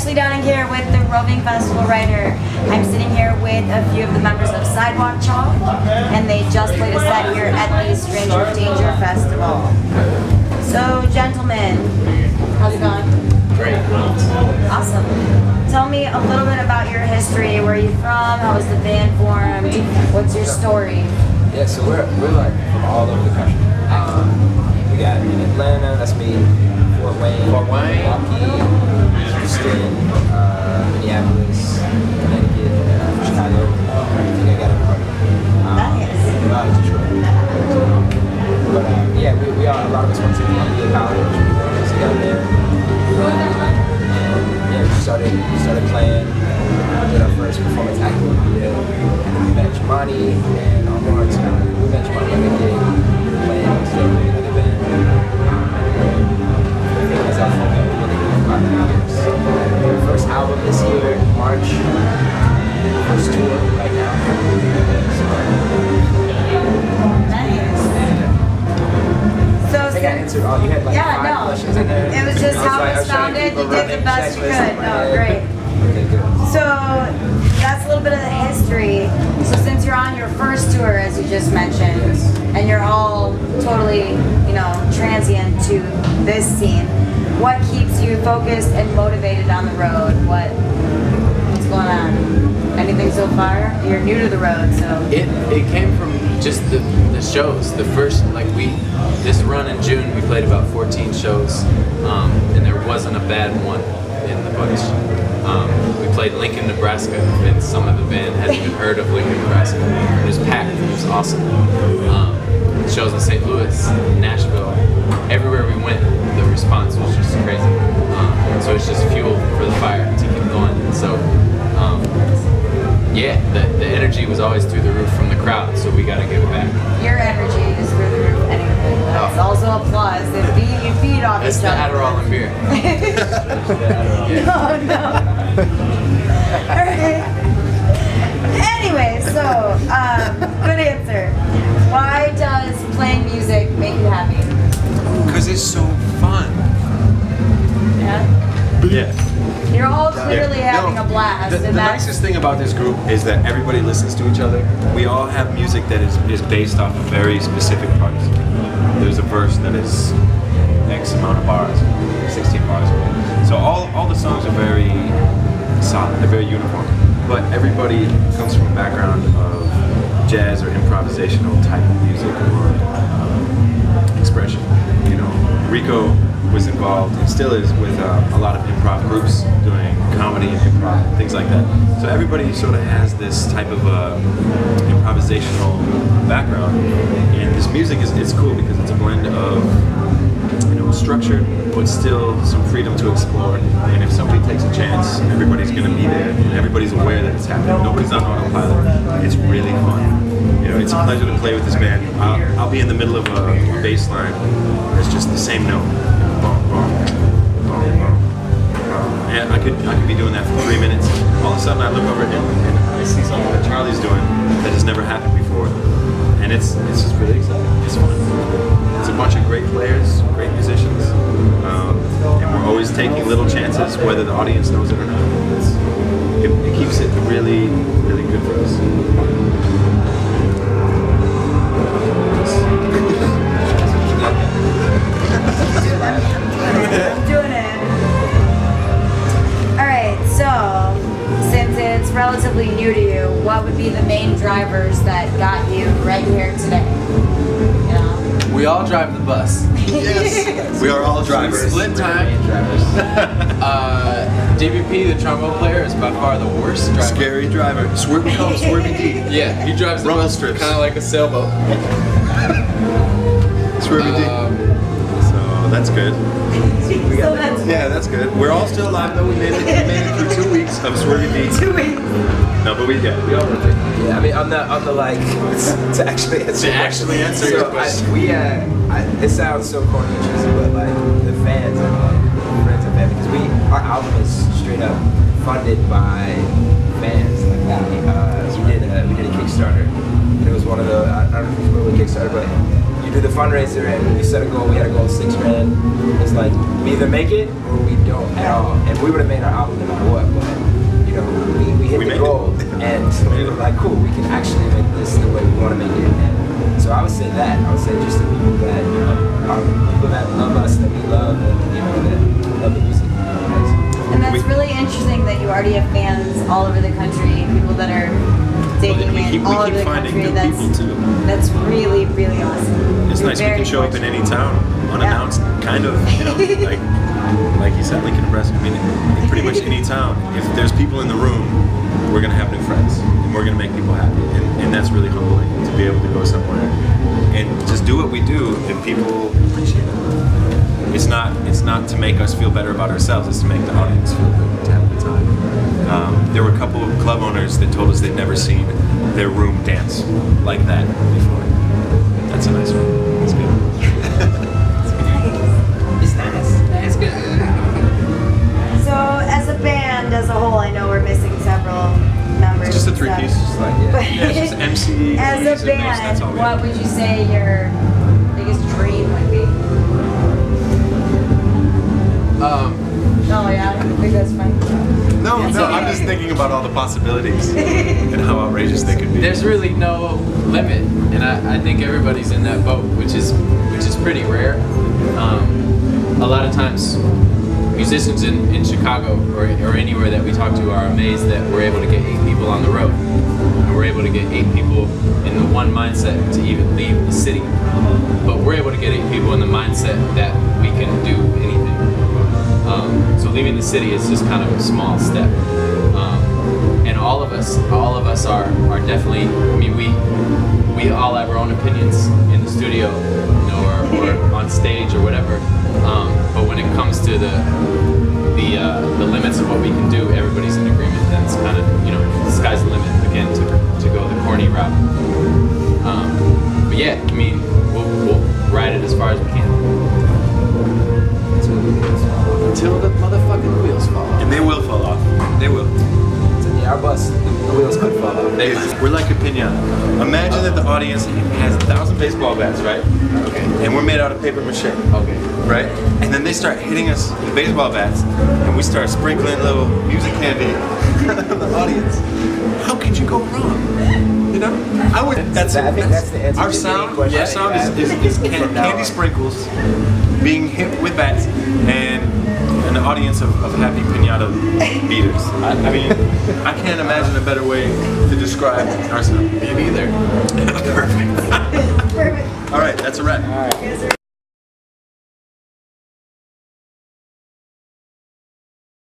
actually down here with the Roving Festival writer. I'm sitting here with a few of the members of Sidewalk Chalk, and they just played a set here at the Stranger Danger Festival. So, gentlemen, how's it going? Great. Awesome. Tell me a little bit about your history. Where are you from? How was the band formed? What's your story? Yeah, so we're like from all over the country. We got in Atlanta, that's me, Fort Wayne, Milwaukee, Houston, Minneapolis, Connecticut, Chicago. I think I got everybody. Detroit. But yeah, we are, a lot of us went to Columbia College, so we got there. And yeah, we started playing, did our first performance acting video, and then we met Jemani and our Lawrence. We met Jemani at the gig, playing still with another band. As I forgot, we really about 3 years. First album this year, March. First tour right now. So I think I answered all. You had like 5 questions in there. It was just how it was founded. You did the best you could. No, great. Okay, good. So that's a little bit of the history. So since you're on your first tour, as you just mentioned, and you're all totally, transient to this scene, what keeps you focused and motivated on the road? What's going on? Anything so far? You're new to the road, so. It came from just the shows. The first, this run in June, we played about 14 shows, and there wasn't a bad one in the bunch. We played Lincoln, Nebraska, and some of the band hadn't even heard of Lincoln, Nebraska. It was packed. It was awesome. Shows in St. Louis, Nashville, everywhere we went, the response was just crazy. So it's just fuel for the fire to keep going. So, the energy was always through the roof from the crowd, so we got to give it back. Your energy is through the roof anyway. That's also applause. You feed off It's each the other. Adderall and beer. No. All right. Anyway, so good answer. Why does playing music make you happy? Because it's so fun. Yeah. Yeah. You're all clearly having a blast. The and that's nicest thing about this group is that everybody listens to each other. We all have music that is based off of very specific parts. There's a verse that is X amount of bars, 16 bars. So all the songs are very solid, they're very uniform. But everybody comes from a background of jazz or improvisational type of music or expression. Rico was involved and still is with a lot of improv groups doing comedy and improv, things like that. So everybody sort of has this type of improvisational background, and this music is cool because it's a blend of structured but still some freedom to explore. And if somebody takes a chance, everybody's going to be there and everybody's aware that it's happening. Nobody's on autopilot. It's really fun. It's a pleasure to play with this band. I'll be in the middle of a bass line that's just the same note. And I could be doing that for 3 minutes. All of a sudden I look over and I see something that Charlie's doing that has never happened before. And it's just really exciting. It's fun. It's a bunch of great players, great musicians. And we're always taking little chances, whether the audience knows it or not. It keeps it really, really good for us. I'm doing it. Alright, so since it's relatively new to you, what would be the main drivers that got you right here today? We all drive the bus. Yes, we are all drivers. Split time. DVP, the trombone player, is by far the worst driver. Scary driver. We call him Swervy D. Yeah, he drives the bus kind of like a sailboat. Swervy D. So that's good. Yeah, that's good. We're all still alive though. We made it through 2 weeks of Swervy D. 2 weeks. No, but we all worth it. Yeah, I mean, on the to actually answer your question. It sounds so corny and cheesy, but the fans and friends and family, because our album is straight up funded by fans. We did a Kickstarter. And it was one of the, I don't know if you remember Kickstarter, but you do the fundraiser and we set a goal. We had a goal of $6 grand. It's like we either make it or we don't at all. And we would have made our album no matter what, but you know, we hit the goal and we were like, cool, we can actually make this the way we want to make it. And so I would say that. I would say just the people that are people that love us, that we love, and you know, that love the music. And that's really interesting that you already have fans all over the country, people that are taking it all over the country. That's really, really awesome. It's nice we can show up in any town unannounced, kind of, you know, like you said, Lincoln, Nebraska. I mean, in pretty much any town, if there's people in the room, we're gonna have new friends, and we're gonna make people happy, and that's really humbling to be able to go somewhere and just do what we do, and people appreciate it. It's not to make us feel better about ourselves. It's to make the audience feel good, to have a good time. There were a couple of club owners that told us they'd never seen their room dance like that before. That's a nice one. That's good. It's nice. It's good. So as a band, as a whole, I know we're missing several members. It's just a and stuff. three-piece. Just like, yeah. Yeah, it's just MC. As a that's all band, we what have. would you say your biggest dream would be? Oh yeah, I think that's fine. No, I'm just thinking about all the possibilities and how outrageous they could be. There's really no limit, and I think everybody's in that boat, which is pretty rare. A lot of times, musicians in Chicago or anywhere that we talk to are amazed that we're able to get 8 people on the road, and we're able to get 8 people in the one mindset to even leave the city. But we're able to get 8 people in the mindset that we can do anything. So leaving the city is just kind of a small step. And all of us are definitely. I mean, we all have our own opinions in the studio, you know, or on stage or whatever. But when it comes to the limits of what we can do, everybody's in agreement. Then it's kind of, you know, the sky's the limit again to go the corny route. But yeah, I mean, we'll ride it as far as we can. Until the motherfucking wheels fall off. And they will fall off. They will. Yeah, our bus, the wheels could fall off. We're like a piñata. Imagine that the audience has 1,000 baseball bats, right? Okay. And we're made out of paper mache. Okay. Right? And then they start hitting us with baseball bats, and we start sprinkling little music candy on the audience. How could you go wrong? You know? I think that's the answer. Our to any sound, question our that sound you is ask from now candy on. sprinkles being hit with bats and an audience of happy piñata beaters. I mean, I can't imagine a better way to describe our sound. Me neither. Perfect. Perfect. All right, that's a wrap. All right. Yes, sir.